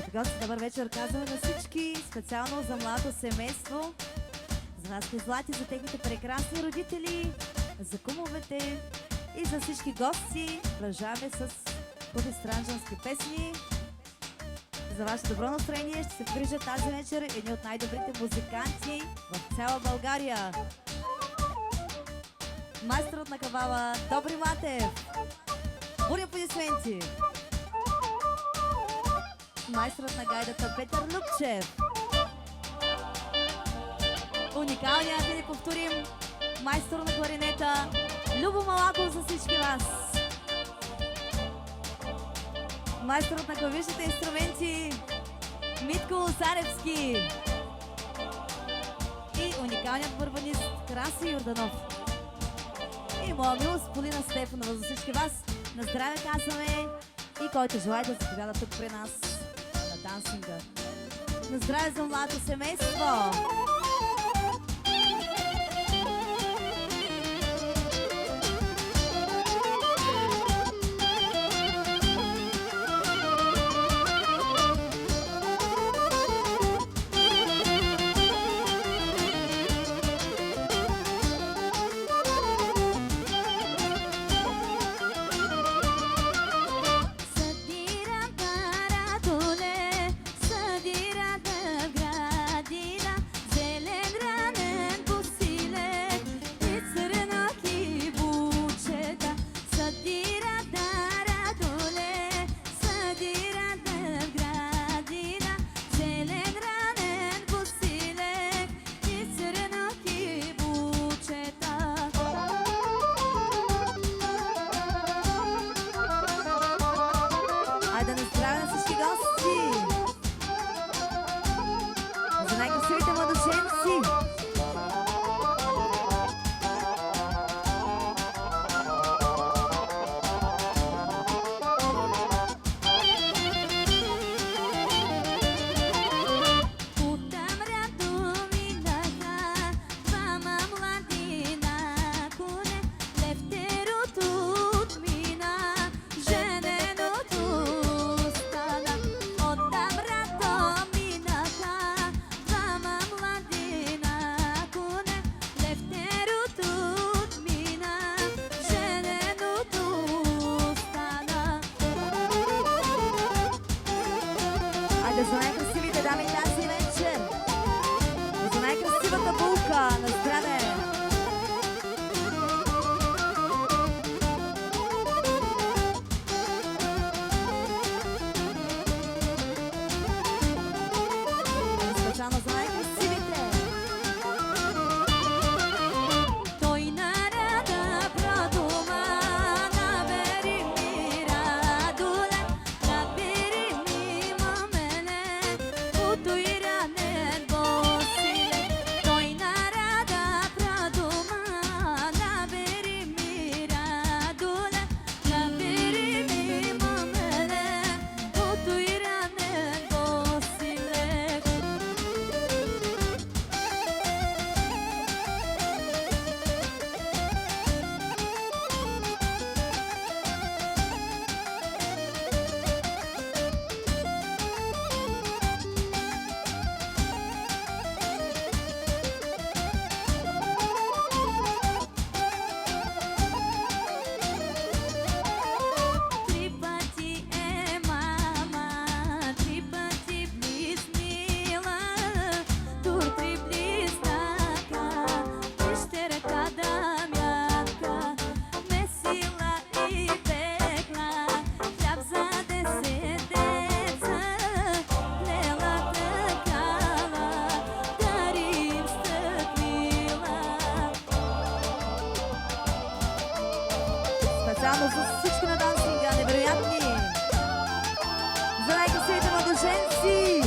Скъпи гости, добър вечер казваме на всички, специално за младото семейство, за вас злати, за техните прекрасни родители, за кумовете и за всички гости. Продължаваме с путестранджански песни. За ваше добро настроение ще се погрижа тази вечер едни от най-добрите музиканти в цяла България. Майсторът на кавала Добри Матев. Бурни аплодисменти! Майсторът на гайдата Петър Любчев. Уникалният, да ни повторим, майстор на кларинета Любо Малаков за всички вас. Майсторът на клавишните инструменти Митко Лосаревски. И уникалният барабанист Краси Йорданов. И моя милост Полина Стефанова за всички вас. На здраве казваме и който желая да заповяда тук при нас на дансинга. На здраве за младото семейство! За най-красивите дами тази вечер, за най-красивата булка на здраве. Специално за най-красивите. Той нарада продума, набери ми радуле, набери ми мамене, утуиране босиле. Той нарада продума, набери ми радуле, набери ми мамене, утуиране босиле. Три пъти е мама, три пъти близ мила, тур три близнака, вижте ръката мятка, месила и пекла, хляб за 10 деца, лела такава, дарим стъпила. Специално за всички на дансинга, невероятни! За най-красивите младоженци!